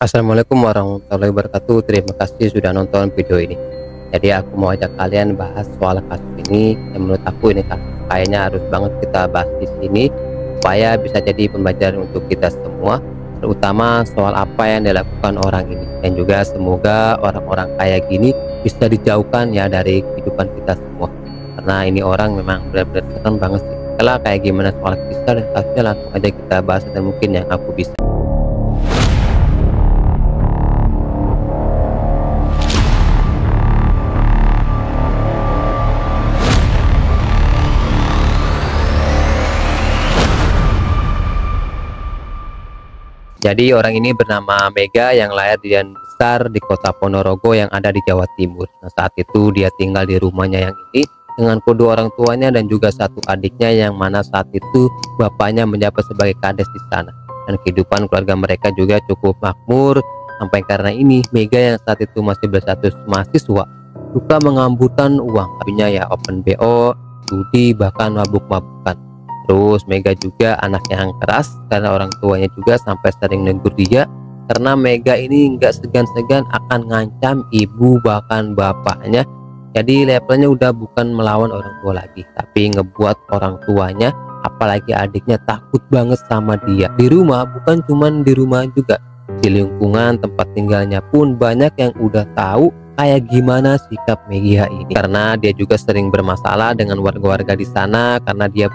Assalamualaikum warahmatullahi wabarakatuh. Terima kasih sudah nonton video ini. Jadi aku mau ajak kalian bahas soal kasus ini yang menurut aku ini kasus kayaknya harus banget kita bahas di sini supaya bisa jadi pembelajaran untuk kita semua, terutama soal apa yang dilakukan orang ini, dan juga semoga orang-orang kayak gini bisa dijauhkan ya dari kehidupan kita semua, karena ini orang memang benar-benar serem banget sih. Kalau kayak gimana soal kisah dan kasusnya, langsung aja kita bahas dan mungkin yang aku bisa. Jadi orang ini bernama Mega yang lahir dan besar di kota Ponorogo yang ada di Jawa Timur. Nah, saat itu dia tinggal di rumahnya yang ini dengan kedua orang tuanya dan juga satu adiknya, yang mana saat itu bapaknya menjabat sebagai kades di sana. Dan kehidupan keluarga mereka juga cukup makmur, sampai karena ini Mega yang saat itu masih berstatus mahasiswa suka mengamburkan uang. Tapinya ya open BO, judi, bahkan mabuk-mabukan. Terus Mega juga anak yang keras karena orang tuanya juga sampai sering negur dia, karena Mega ini nggak segan-segan akan ngancam ibu bahkan bapaknya. Jadi levelnya udah bukan melawan orang tua lagi, tapi ngebuat orang tuanya apalagi adiknya takut banget sama dia. Di rumah, bukan cuman di rumah juga, di lingkungan tempat tinggalnya pun banyak yang udah tahu kayak gimana sikap Mega ini, karena dia juga sering bermasalah dengan warga-warga di sana karena dia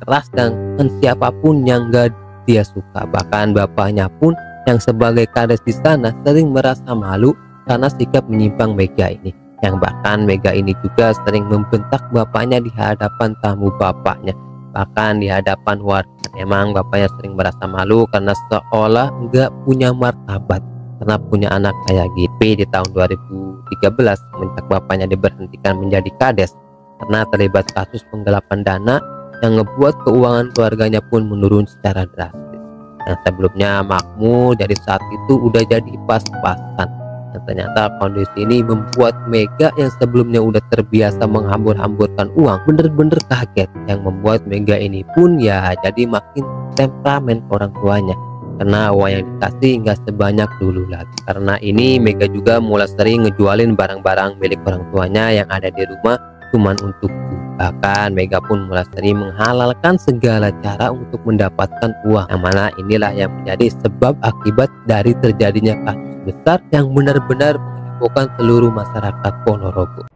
keras dan siapapun yang gak dia suka. Bahkan bapaknya pun yang sebagai kades di sana sering merasa malu karena sikap menyimpang Mega ini, yang bahkan Mega ini juga sering membentak bapaknya di hadapan tamu bapaknya, bahkan di hadapan warga. Emang bapaknya sering merasa malu karena seolah nggak punya martabat karena punya anak kayak gitu. Di tahun 2013 semenjak bapaknya diberhentikan menjadi kades karena terlibat kasus penggelapan dana yang ngebuat keuangan keluarganya pun menurun secara drastis. Yang sebelumnya makmur jadi saat itu udah jadi pas-pasan. Dan ternyata kondisi ini membuat Mega yang sebelumnya udah terbiasa menghambur-hamburkan uang bener-bener kaget, yang membuat Mega ini pun ya jadi makin temperamen orang tuanya, karena uang yang dikasih nggak sebanyak dulu lagi. Karena ini Mega juga mulai sering ngejualin barang-barang milik orang tuanya yang ada di rumah cuman untuk. Bahkan Mega pun mulai sering menghalalkan segala cara untuk mendapatkan uang, yang mana inilah yang menjadi sebab akibat dari terjadinya kasus besar yang benar-benar menghebohkan seluruh masyarakat Ponorogo.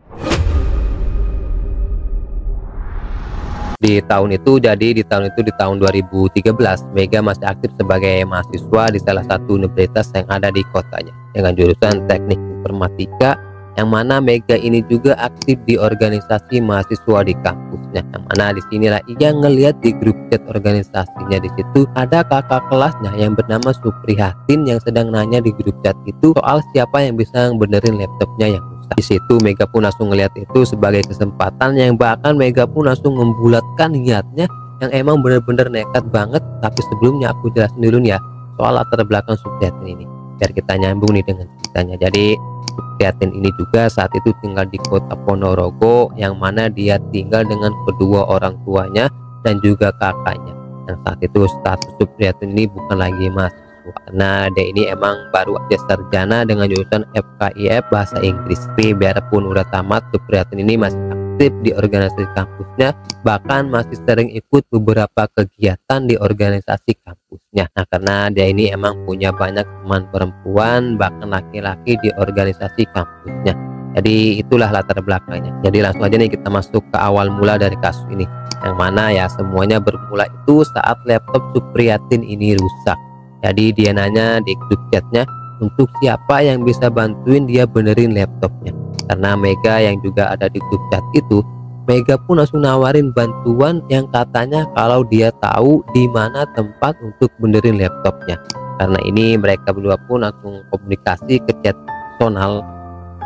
Di tahun itu, di tahun 2013, Mega masih aktif sebagai mahasiswa di salah satu universitas yang ada di kotanya dengan jurusan teknik informatika, yang mana Mega ini juga aktif di organisasi mahasiswa di kampusnya, yang mana disinilah ia ngelihat di grup chat organisasinya. Di situ ada kakak kelasnya yang bernama Suprihatin yang sedang nanya di grup chat itu soal siapa yang bisa benerin laptopnya yang rusak. Di situ Mega pun langsung ngelihat itu sebagai kesempatan, yang bahkan Mega pun langsung membulatkan niatnya yang emang bener-bener nekat banget. Tapi sebelumnya aku jelasin dulu nih ya soal latar belakang Suprihatin ini biar kita nyambung nih dengan ceritanya. Jadi Suprihatin ini juga saat itu tinggal di kota Ponorogo, yang mana dia tinggal dengan kedua orang tuanya dan juga kakaknya. Dan saat itu status Suprihatin ini bukan lagi mahasiswa, karena dia ini emang baru aja sarjana dengan jurusan FKIF bahasa Inggris. Tapi biarpun udah tamat, Suprihatin ini masih aktif di organisasi kampusnya, bahkan masih sering ikut beberapa kegiatan di organisasi kampusnya. Nah, karena dia ini emang punya banyak teman perempuan bahkan laki-laki di organisasi kampusnya. Jadi itulah latar belakangnya. Jadi langsung aja nih kita masuk ke awal mula dari kasus ini, yang mana ya semuanya bermula itu saat laptop Suprihatin ini rusak. Jadi dia nanya di grup chatnya untuk siapa yang bisa bantuin dia benerin laptopnya. Karena Mega yang juga ada di grup chat itu, Mega pun langsung nawarin bantuan yang katanya kalau dia tahu di mana tempat untuk benerin laptopnya. Karena ini mereka berdua pun langsung komunikasi ke chat personal,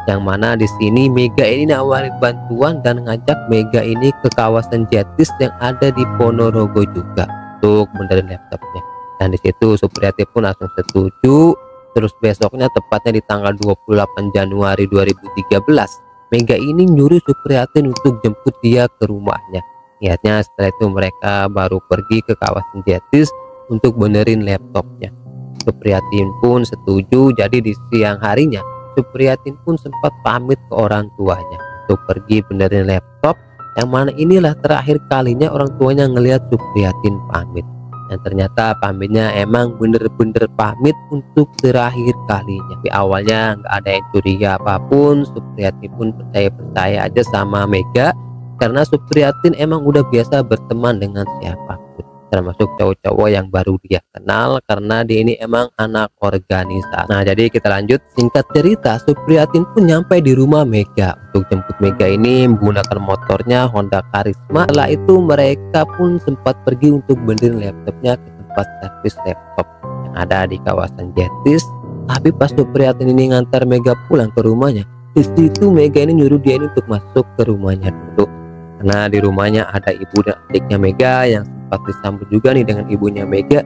yang mana di sini Mega ini nawarin bantuan dan ngajak Mega ini ke kawasan Jetis yang ada di Ponorogo juga untuk benerin laptopnya. Dan di situ Suprihatin pun langsung setuju. Terus besoknya, tepatnya di tanggal 28 Januari 2013, Mega ini nyuruh Suprihatin untuk jemput dia ke rumahnya. Niatnya setelah itu mereka baru pergi ke kawasan Jetis untuk benerin laptopnya. Supriyatin pun setuju. Jadi di siang harinya Supriyatin pun sempat pamit ke orang tuanya untuk pergi benerin laptop, yang mana inilah terakhir kalinya orang tuanya ngelihat Supriyatin pamit. Dan ternyata pamitnya emang bener-bener pamit untuk terakhir kalinya. Di awalnya nggak ada yang curiga apapun, Supriyatin pun percaya aja sama Mega, karena Supriyatin emang udah biasa berteman dengan siapapun, termasuk cowok-cowok yang baru dia kenal, karena dia ini emang anak organisasi. Nah, jadi kita lanjut. Singkat cerita, Supriyatin pun nyampe di rumah Mega. Untuk jemput Mega ini menggunakan motornya Honda Karisma. Setelah itu mereka pun sempat pergi untuk benerin laptopnya ke tempat servis laptop yang ada di kawasan Jetis. Tapi pas Supriyatin ini ngantar Mega pulang ke rumahnya, di situ Mega ini nyuruh dia ini untuk masuk ke rumahnya dulu, karena di rumahnya ada ibu dan adiknya Mega yang sempat disambut juga nih dengan ibunya Mega.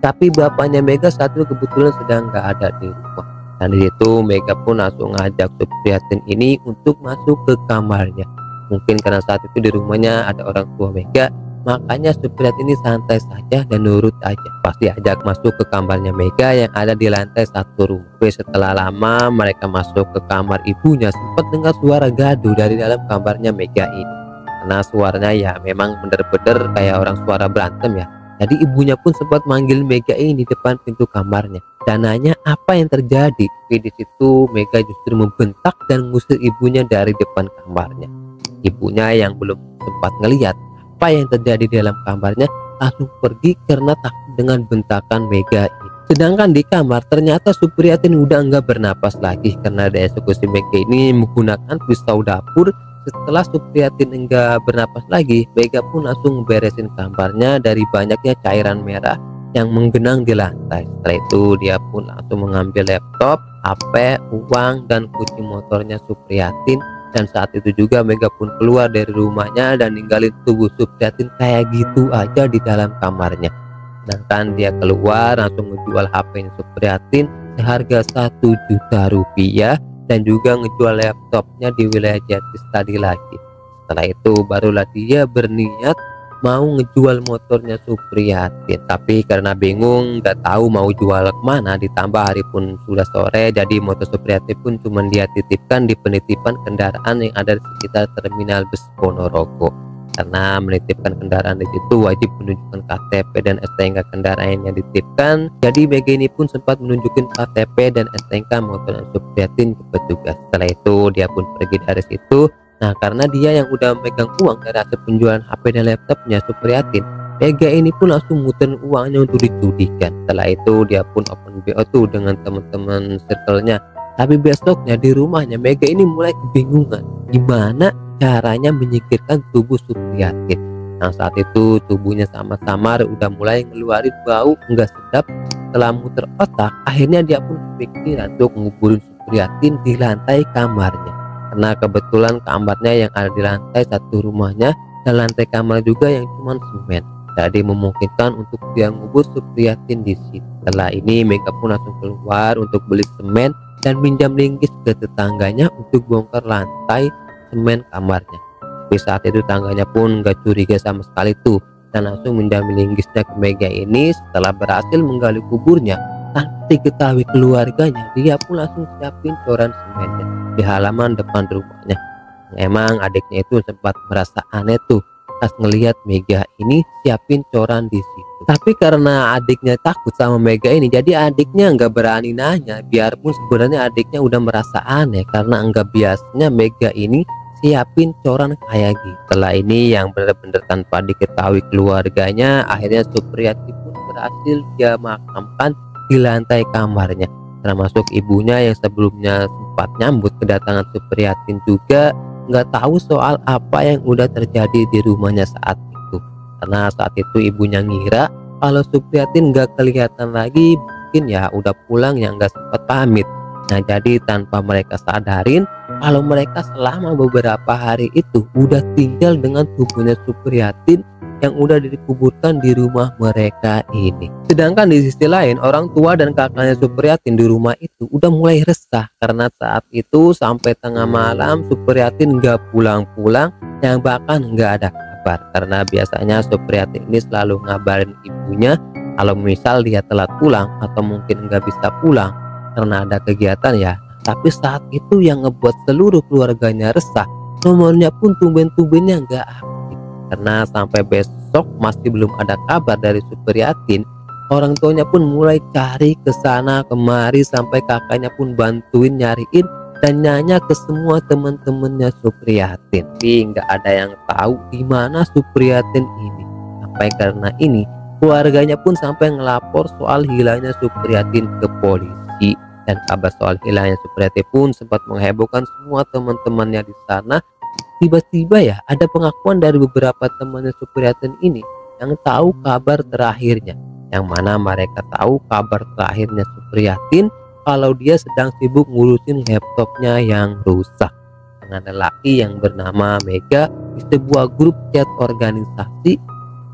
Tapi bapaknya Mega saat itu kebetulan sedang nggak ada di rumah. Dan di situ Mega pun langsung ngajak Supriyatin ini untuk masuk ke kamarnya. Mungkin karena saat itu di rumahnya ada orang tua Mega, makanya Supriyatin ini santai saja dan nurut aja. Pasti ajak masuk ke kamarnya Mega yang ada di lantai 1 rumah. Tapi setelah lama mereka masuk ke kamar ibunya, sempat dengar suara gaduh dari dalam kamarnya Mega ini. Karena suaranya ya memang bener-bener kayak orang suara berantem ya. Jadi ibunya pun sempat manggil Mega ini di depan pintu kamarnya dan nanya apa yang terjadi. Tapi di situ Mega justru membentak dan ngusir ibunya dari depan kamarnya. Ibunya yang belum sempat ngelihat apa yang terjadi di dalam kamarnya langsung pergi karena takut dengan bentakan Mega ini. Sedangkan di kamar ternyata Supriyatin udah enggak bernapas lagi karena dieksekusi Mega ini menggunakan pisau dapur. Setelah Supriyatin enggak bernapas lagi, Mega pun langsung beresin kamarnya dari banyaknya cairan merah yang menggenang di lantai. Setelah itu dia pun langsung mengambil laptop, HP, uang, dan kunci motornya Supriyatin. Dan saat itu juga Mega pun keluar dari rumahnya dan ninggalin tubuh Supriyatin kayak gitu aja di dalam kamarnya. Sedangkan dia keluar langsung menjual HP-nya Supriyatin seharga 1 juta rupiah. Dan juga ngejual laptopnya di wilayah Jetis tadi lagi. Setelah itu barulah dia berniat mau ngejual motornya Supriyatin. Tapi karena bingung nggak tahu mau jual kemana, ditambah hari pun sudah sore, jadi motor Supriyatin pun cuma dia titipkan di penitipan kendaraan yang ada di sekitar terminal bus Ponorogo. Karena menitipkan kendaraan di situ wajib menunjukkan KTP dan STNK kendaraan yang dititipkan. Jadi Mega ini pun sempat menunjukkan KTP dan STNK motor Supriyatin ke petugas. Setelah itu dia pun pergi dari situ. Nah, karena dia yang udah megang uang dari hasil penjualan HP dan laptopnya Supriyatin, Mega ini pun langsung muterin uangnya untuk dicudikan. Setelah itu dia pun open BO tuh dengan teman-teman circle-nya. Tapi besoknya di rumahnya Mega ini mulai kebingungan gimana caranya menyingkirkan tubuh Supriyatin. Nah, saat itu tubuhnya samar-samar udah mulai ngeluarin bau nggak sedap. Setelah muter otak, akhirnya dia pun kepikiran untuk nguburin Supriyatin di lantai kamarnya. Karena kebetulan kamarnya yang ada di lantai 1 rumahnya dan lantai kamar juga yang cuma semen. Jadi memungkinkan untuk dia ngubur Supriyatin di situ. Setelah ini Mega pun langsung keluar untuk beli semen dan pinjam linggis ke tetangganya untuk bongkar lantai semen kamarnya. Tapi saat itu tangganya pun gak curiga sama sekali tuh dan langsung menjamin linggisnya ke Mega ini. Setelah berhasil menggali kuburnya tanpa diketahui keluarganya, dia pun langsung siapin coran semennya di halaman depan rumahnya. Emang adiknya itu sempat merasa aneh tuh pas ngelihat Mega ini siapin coran di situ. Tapi karena adiknya takut sama Mega ini, jadi adiknya nggak berani nanya. Biarpun sebenarnya adiknya udah merasa aneh karena nggak biasanya Mega ini siapin coran kayak gitu. Setelah ini yang benar-benar tanpa diketahui keluarganya, akhirnya Supriyatin pun berhasil dia makamkan di lantai kamarnya. Termasuk ibunya yang sebelumnya sempat nyambut kedatangan Supriyatin juga nggak tahu soal apa yang udah terjadi di rumahnya saat itu. Karena saat itu ibunya ngira kalau Supriyatin nggak kelihatan lagi, mungkin ya udah pulang yang nggak sempat pamit. Nah, jadi tanpa mereka sadarin kalau mereka selama beberapa hari itu udah tinggal dengan tubuhnya Supriyatin yang udah dikuburkan di rumah mereka ini. Sedangkan di sisi lain orang tua dan kakaknya Supriyatin di rumah itu udah mulai resah karena saat itu sampai tengah malam Supriyatin nggak pulang-pulang, yang bahkan nggak ada kabar. Karena biasanya Supriyatin ini selalu ngabarin ibunya Kalau misal dia telat pulang atau mungkin nggak bisa pulang karena ada kegiatan ya, tapi saat itu yang ngebuat seluruh keluarganya resah, nomornya pun tumben-tumbennya nggak aktif. Karena sampai besok masih belum ada kabar dari Supriyatin. Orang tuanya pun mulai cari ke sana kemari sampai kakaknya pun bantuin nyariin dan nanya ke semua teman-temannya Supriyatin. Tapi nggak ada yang tahu di mana Supriyatin ini. Sampai karena ini keluarganya pun sampai ngelapor soal hilangnya Supriyatin ke polisi. Dan kabar soal hilangnya Supriyatin pun sempat menghebohkan semua teman-temannya di sana. Tiba-tiba ya ada pengakuan dari beberapa temannya Supriyatin ini yang tahu kabar terakhirnya. Yang mana mereka tahu kabar terakhirnya Supriyatin kalau dia sedang sibuk ngurusin laptopnya yang rusak dengan lelaki yang bernama Mega di sebuah grup chat organisasi.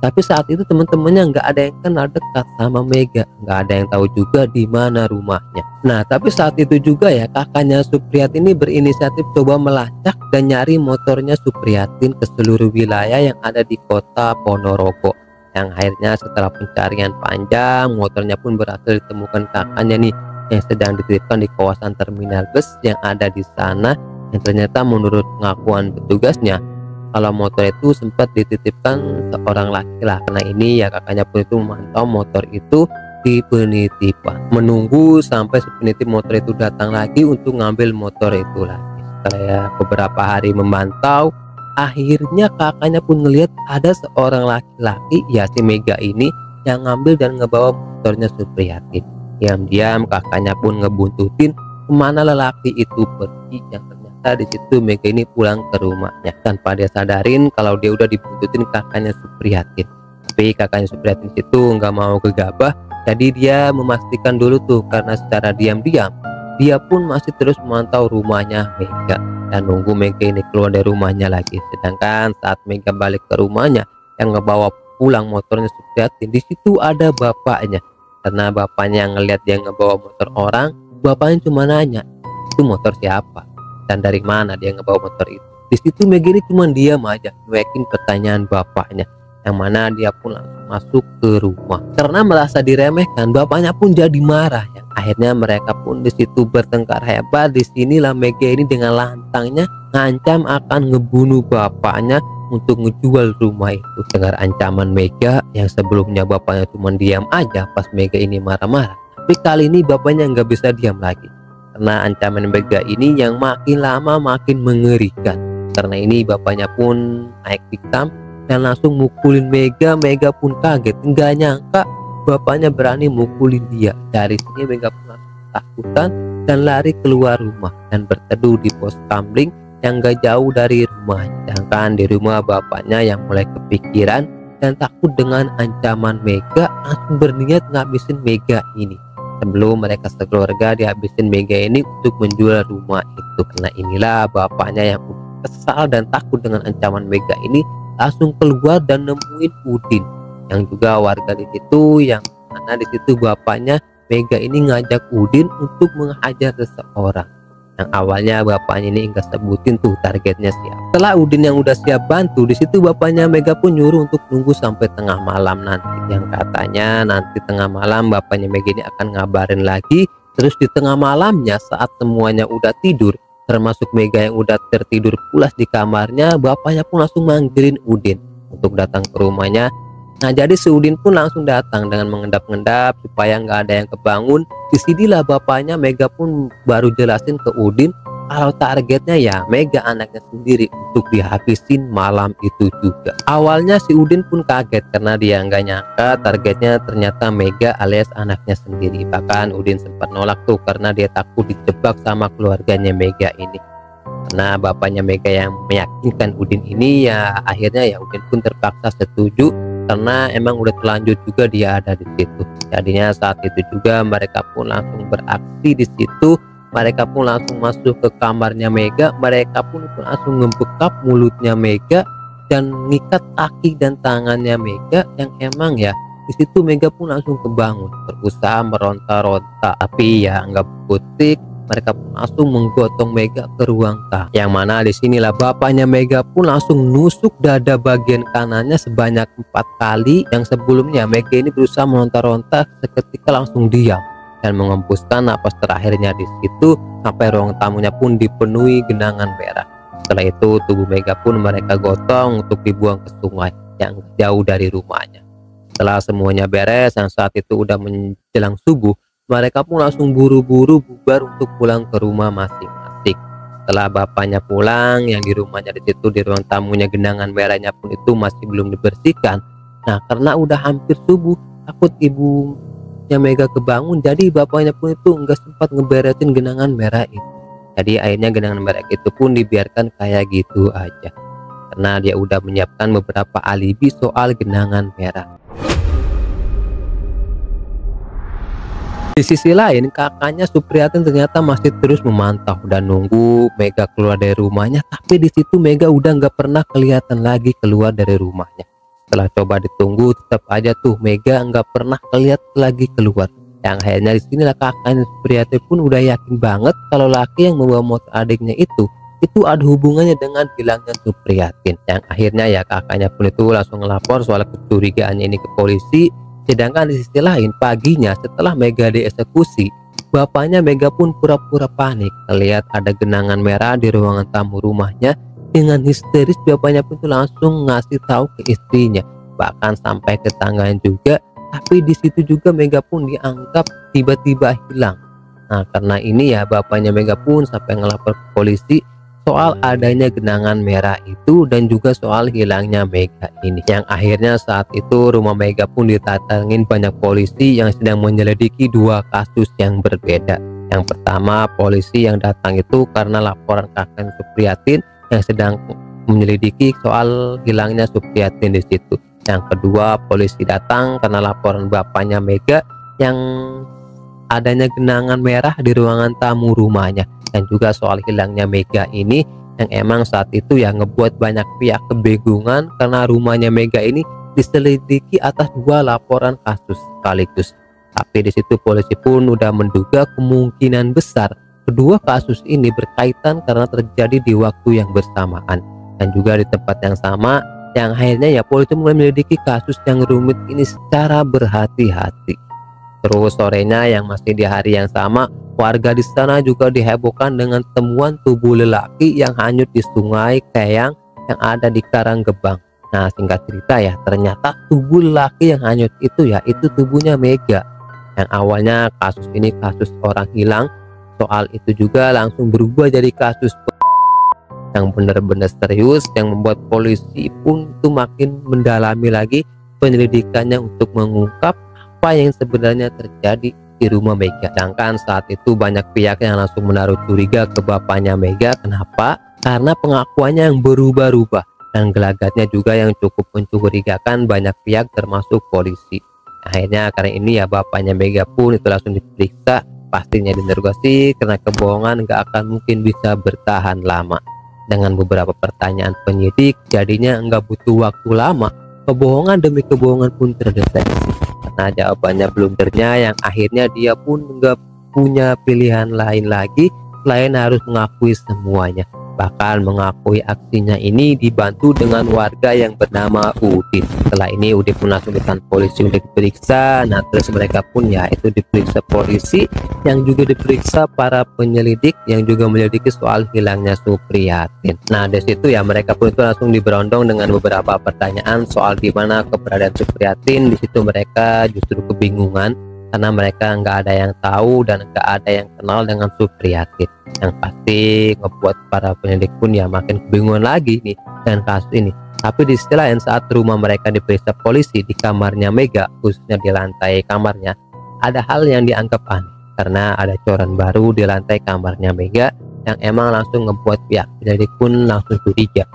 Tapi saat itu teman-temannya nggak ada yang kenal dekat sama Mega, nggak ada yang tahu juga di mana rumahnya. Nah, tapi saat itu juga ya kakaknya Supriyatin ini berinisiatif coba melacak dan nyari motornya Supriyatin ke seluruh wilayah yang ada di kota Ponorogo. Yang akhirnya setelah pencarian panjang, motornya pun berhasil ditemukan kakaknya nih yang sedang dititipkan di kawasan terminal bus yang ada di sana. Yang ternyata menurut pengakuan petugasnya, kalau motor itu sempat dititipkan seorang laki-laki. Karena ini ya kakaknya pun itu memantau motor itu di penitipan, menunggu sampai si penitip motor itu datang lagi untuk ngambil motor itu lagi. Setelah ya beberapa hari memantau, akhirnya kakaknya pun ngelihat ada seorang laki-laki, ya si Mega ini, yang ngambil dan ngebawa motornya Supriyatin. Diam-diam kakaknya pun ngebuntutin kemana lelaki itu pergi. Yang ternyata di situ Mega ini pulang ke rumahnya tanpa dia sadarin kalau dia udah dibuntutin kakaknya Supriyatin. Tapi kakaknya Supriyatin itu nggak mau gegabah, jadi dia memastikan dulu tuh, karena secara diam-diam dia pun masih terus memantau rumahnya Mega dan nunggu Mega ini keluar dari rumahnya lagi. Sedangkan saat Mega balik ke rumahnya yang ngebawa pulang motornya Supriyatin, di situ ada bapaknya. Karena bapaknya yang ngelihat dia ngebawa motor orang, bapaknya cuma nanya, itu motor siapa dan dari mana dia ngebawa motor itu. Di situ Mega ini cuma diam aja nyuekin pertanyaan bapaknya, yang mana dia pun langsung masuk ke rumah. Karena merasa diremehkan, bapaknya pun jadi marah. Yang akhirnya mereka pun di situ bertengkar hebat. Disinilah Mega ini dengan lantangnya ngancam akan ngebunuh bapaknya untuk ngejual rumah itu. Dengar ancaman Mega yang sebelumnya bapaknya cuma diam aja pas Mega ini marah-marah, tapi kali ini bapaknya nggak bisa diam lagi karena ancaman Mega ini yang makin lama makin mengerikan. Karena ini bapaknya pun naik pitam dan langsung mukulin Mega. Mega pun kaget, nggak nyangka bapaknya berani mukulin dia. Dari sini Mega pun langsung takutan dan lari keluar rumah dan berteduh di pos kamling yang gak jauh dari rumah. Sedangkan di rumah bapaknya yang mulai kepikiran dan takut dengan ancaman Mega, langsung berniat ngabisin Mega ini. Sebelum mereka sekeluarga dihabisin Mega ini untuk menjual rumah itu. Karena inilah bapaknya yang kesal dan takut dengan ancaman Mega ini, langsung keluar dan nemuin Udin yang juga warga di situ, yang mana di situ bapaknya Mega ini ngajak Udin untuk menghajar seseorang. Yang awalnya bapaknya ini enggak sebutin tuh targetnya siapa. Setelah Udin yang udah siap bantu, di situ bapaknya Mega pun nyuruh untuk nunggu sampai tengah malam nanti. Yang katanya nanti tengah malam bapaknya Mega ini akan ngabarin lagi. Terus di tengah malamnya saat semuanya udah tidur, termasuk Mega yang udah tertidur pulas di kamarnya, bapaknya pun langsung manggilin Udin untuk datang ke rumahnya. Nah, jadi si Udin pun langsung datang dengan mengendap-endap supaya nggak ada yang kebangun. Disinilah bapaknya Mega pun baru jelasin ke Udin kalau targetnya ya Mega anaknya sendiri untuk dihabisin malam itu juga. Awalnya si Udin pun kaget karena dia nggak nyangka targetnya ternyata Mega alias anaknya sendiri. Bahkan Udin sempat nolak tuh karena dia takut dijebak sama keluarganya Mega ini. Karena bapaknya Mega yang meyakinkan Udin ini, ya akhirnya ya Udin pun terpaksa setuju karena emang udah terlanjur juga dia ada di situ. Jadinya saat itu juga mereka pun langsung beraksi di situ. Mereka pun langsung masuk ke kamarnya Mega. Mereka pun langsung ngebekap mulutnya Mega dan ngikat kaki dan tangannya Mega, yang emang ya di situ Mega pun langsung kebangun, berusaha meronta-ronta, tapi ya nggak putik. mereka pun langsung menggotong Mega ke ruang tamu. Yang mana disinilah bapaknya Mega pun langsung nusuk dada bagian kanannya sebanyak 4 kali. Yang sebelumnya Mega ini berusaha meronta-ronta, seketika langsung diam dan mengembuskan napas terakhirnya di situ sampai ruang tamunya pun dipenuhi genangan merah. Setelah itu tubuh Mega pun mereka gotong untuk dibuang ke sungai yang jauh dari rumahnya. Setelah semuanya beres, yang saat itu udah menjelang subuh, mereka pun langsung buru-buru bubar untuk pulang ke rumah masing-masing. Setelah bapaknya pulang, yang di rumahnya di situ di ruang tamunya genangan merahnya pun itu masih belum dibersihkan. Nah, karena udah hampir subuh, takut ibunya Mega kebangun, jadi bapaknya pun itu nggak sempat ngeberesin genangan merah itu. Jadi akhirnya genangan merah itu pun dibiarkan kayak gitu aja, karena dia udah menyiapkan beberapa alibi soal genangan merah. Di sisi lain, kakaknya Supriyatin ternyata masih terus memantau dan nunggu Mega keluar dari rumahnya. Tapi di situ Mega udah nggak pernah kelihatan lagi keluar dari rumahnya. Setelah coba ditunggu, tetap aja tuh Mega nggak pernah kelihatan lagi keluar. Yang akhirnya di sinilah kakaknya Supriyatin pun udah yakin banget kalau laki yang membawa motor adiknya itu ada hubungannya dengan hilangnya Supriyatin. Yang akhirnya ya kakaknya pun itu langsung ngelapor soal kecurigaannya ini ke polisi. Sedangkan di sisi lain, paginya setelah Mega dieksekusi, bapaknya Mega pun pura-pura panik melihat ada genangan merah di ruangan tamu rumahnya. Dengan histeris bapaknya pun itu langsung ngasih tahu ke istrinya, bahkan sampai ke tangganya juga. Tapi di situ juga Mega pun dianggap tiba-tiba hilang. Nah, karena ini ya bapaknya Mega pun sampai ngelapor ke polisi soal adanya genangan merah itu dan juga soal hilangnya Mega ini. Yang akhirnya saat itu rumah Mega pun ditatangin banyak polisi yang sedang menyelidiki 2 kasus yang berbeda. Yang pertama, polisi yang datang itu karena laporan kakak Supriyatin yang sedang menyelidiki soal hilangnya Supriyatin di situ. Yang kedua, polisi datang karena laporan bapaknya Mega yang adanya genangan merah di ruangan tamu rumahnya. Dan juga soal hilangnya Mega ini yang emang saat itu ya ngebuat banyak pihak kebingungan karena rumahnya Mega ini diselidiki atas 2 laporan kasus sekaligus. Tapi di situ polisi pun udah menduga kemungkinan besar kedua kasus ini berkaitan karena terjadi di waktu yang bersamaan dan juga di tempat yang sama. Yang akhirnya ya polisi mulai menyelidiki kasus yang rumit ini secara berhati-hati. Terus sorenya yang masih di hari yang sama, warga di sana juga dihebohkan dengan temuan tubuh lelaki yang hanyut di sungai Keyang yang ada di Karanggebang. Nah, singkat cerita ya, ternyata tubuh lelaki yang hanyut itu ya itu tubuhnya Mega. Yang awalnya kasus ini kasus orang hilang, soal itu juga langsung berubah jadi kasus yang benar-benar serius, yang membuat polisi pun itu makin mendalami lagi penyelidikannya untuk mengungkap apa yang sebenarnya terjadi di rumah Mega. Sedangkan saat itu banyak pihak yang langsung menaruh curiga ke bapaknya Mega. Kenapa? Karena pengakuannya yang berubah-ubah dan gelagatnya juga yang cukup mencurigakan banyak pihak termasuk polisi. Akhirnya karena ini ya bapaknya Mega pun itu langsung diperiksa, pastinya diinterogasi karena kebohongan nggak akan mungkin bisa bertahan lama. Dengan beberapa pertanyaan penyidik, jadinya nggak butuh waktu lama, kebohongan demi kebohongan pun terdeteksi. Karena jawabannya belum ternyata, yang akhirnya dia pun nggak punya pilihan lain lagi selain harus mengakui semuanya. Bahkan mengakui aksinya ini dibantu dengan warga yang bernama Udin. Setelah ini Udin pun langsung ditahan polisi untuk diperiksa. Nah, terus mereka pun ya itu diperiksa polisi yang juga diperiksa para penyelidik yang juga menyelidiki soal hilangnya Supriyatin. Nah, dari situ ya mereka pun itu langsung diberondong dengan beberapa pertanyaan soal di mana keberadaan Supriyatin. Di situ mereka justru kebingungan karena mereka nggak ada yang tahu dan nggak ada yang kenal dengan Supriyatin. Yang pasti ngebuat para penyelidik pun ya makin kebingungan lagi nih dengan kasus ini. Tapi di sisi lain saat rumah mereka diperiksa polisi di kamarnya Mega, khususnya di lantai kamarnya, ada hal yang dianggap aneh karena ada coran baru di lantai kamarnya Mega yang emang langsung ngebuat pihak penyelidik pun langsung curiga.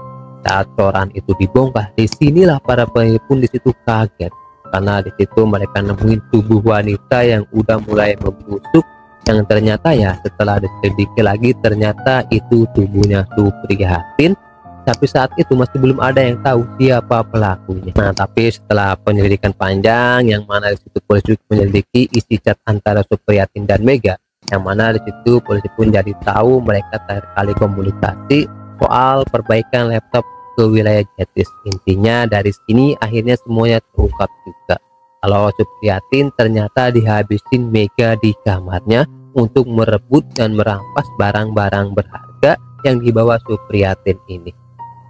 Saat coran itu dibongkar, disinilah para penyelidik pun di situ kaget karena di situ mereka nemuin tubuh wanita yang udah mulai membusuk, yang ternyata ya setelah diselidiki lagi ternyata itu tubuhnya Supriyatin. Tapi saat itu masih belum ada yang tahu siapa pelakunya. Nah, tapi setelah penyelidikan panjang yang mana di situ polisi menyelidiki isi chat antara Supriyatin dan Mega, yang mana di situ polisi pun jadi tahu mereka terakhir kali komunikasi soal perbaikan laptop ke wilayah Jetis. Intinya dari sini akhirnya semuanya terungkap juga kalau Supriyatin ternyata dihabisin Mega di kamarnya untuk merebut dan merampas barang-barang berharga yang dibawa Supriyatin ini.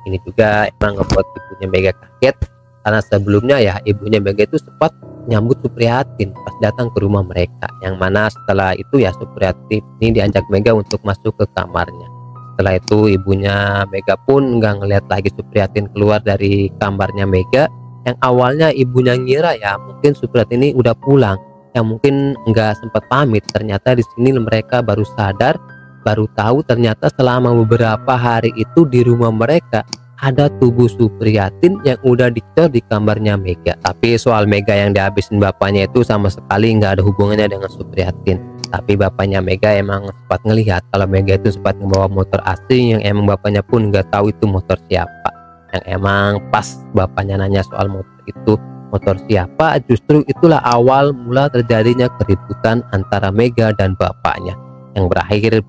Ini juga emang ngebuat ibunya Mega kaget karena sebelumnya ya ibunya Mega itu sempat nyambut Supriyatin pas datang ke rumah mereka, yang mana setelah itu ya Supriyatin ini diajak Mega untuk masuk ke kamarnya. Setelah itu ibunya Mega pun nggak ngeliat lagi Supriyatin keluar dari kamarnya Mega, yang awalnya ibunya ngira ya mungkin Supriyatin ini udah pulang, yang mungkin nggak sempat pamit. Ternyata di sini mereka baru sadar, baru tahu ternyata selama beberapa hari itu di rumah mereka ada tubuh Supriyatin yang udah dicor di kamarnya Mega. Tapi soal Mega yang dihabisin bapaknya itu sama sekali nggak ada hubungannya dengan Supriyatin. Tapi bapaknya Mega emang sempat ngelihat kalau Mega itu sempat membawa motor asing yang emang bapaknya pun nggak tahu itu motor siapa. Yang emang pas bapaknya nanya soal motor itu motor siapa, justru itulah awal mula terjadinya keributan antara Mega dan bapaknya, yang berakhir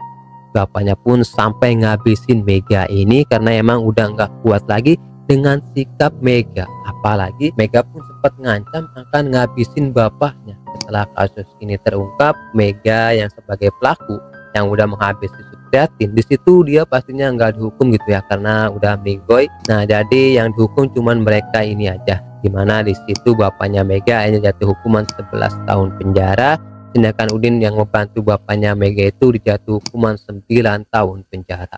bapaknya pun sampai ngabisin Mega ini karena emang udah nggak kuat lagi dengan sikap Mega. Apalagi Mega pun sempat ngancam akan ngabisin bapaknya. Setelah kasus ini terungkap, Mega yang sebagai pelaku yang udah menghabisi Supriyatin, di situ dia pastinya nggak dihukum gitu ya karena udah minggoy. Nah jadi yang dihukum cuman mereka ini aja, dimana di situ bapaknya Mega hanya jatuh hukuman 11 tahun penjara, sedangkan Udin yang membantu bapaknya Mega itu dijatuh hukuman 9 tahun penjara.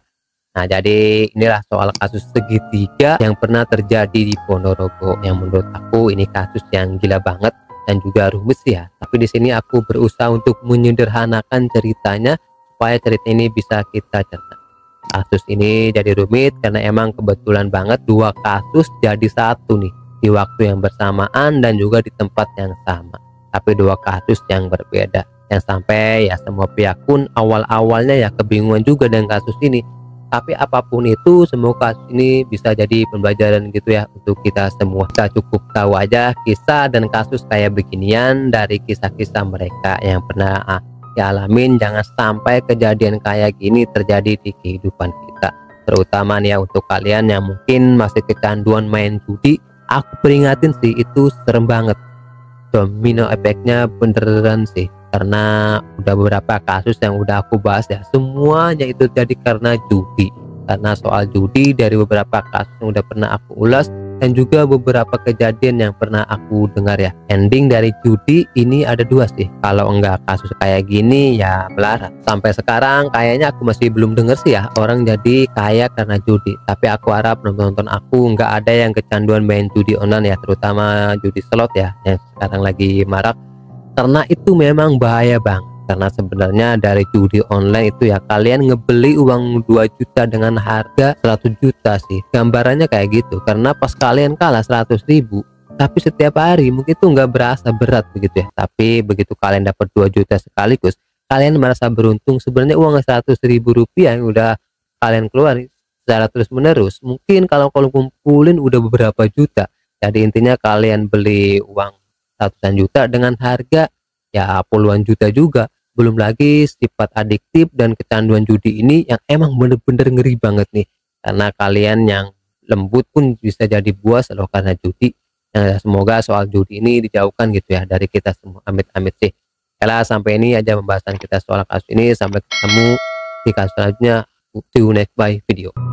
Nah jadi inilah soal kasus segitiga yang pernah terjadi di Ponorogo, yang menurut aku ini kasus yang gila banget dan juga rumit sih ya. Tapi di sini aku berusaha untuk menyederhanakan ceritanya supaya cerita ini bisa kita cerna. Kasus ini jadi rumit karena emang kebetulan banget dua kasus jadi satu nih di waktu yang bersamaan dan juga di tempat yang sama, tapi dua kasus yang berbeda, yang sampai ya semua pihak pun awal-awalnya ya kebingungan juga dengan kasus ini. Tapi apapun itu, semoga kasus ini bisa jadi pembelajaran gitu ya untuk kita semua. Kita cukup tahu aja kisah dan kasus kayak beginian dari kisah-kisah mereka yang pernah dialamin. Jangan sampai kejadian kayak gini terjadi di kehidupan kita, terutama nih ya untuk kalian yang mungkin masih kecanduan main judi. Aku peringatin sih, itu serem banget. Domino efeknya beneran sih, karena udah beberapa kasus yang udah aku bahas ya, semuanya itu jadi karena judi. Karena soal judi dari beberapa kasus yang udah pernah aku ulas dan juga beberapa kejadian yang pernah aku dengar ya, ending dari judi ini ada dua sih. Kalau enggak kasus kayak gini ya melarat. Sampai sekarang kayaknya aku masih belum dengar sih ya orang jadi kaya karena judi. Tapi aku harap penonton aku nggak ada yang kecanduan main judi online ya, terutama judi slot ya yang sekarang lagi marak, karena itu memang bahaya bang. Karena sebenarnya dari judi online itu ya kalian ngebeli uang 2 juta dengan harga 100 juta sih, gambarannya kayak gitu. Karena pas kalian kalah 100.000, tapi setiap hari mungkin itu nggak berasa berat begitu ya, tapi begitu kalian dapat 2 juta sekaligus, kalian merasa beruntung. Sebenarnya uang 100.000 rupiah yang udah kalian keluarin secara terus menerus, mungkin kalau kumpulin udah beberapa juta. Jadi intinya kalian beli uang ratusan juta dengan harga ya puluhan juta juga. Belum lagi sifat adiktif dan kecanduan judi ini yang emang bener-bener ngeri banget nih, karena kalian yang lembut pun bisa jadi buas loh karena judi. Nah, semoga soal judi ini dijauhkan gitu ya dari kita semua, amit-amit sih. Kalau sampai ini aja pembahasan kita soal kasus ini, sampai ketemu di kasus selanjutnya. See you next by video.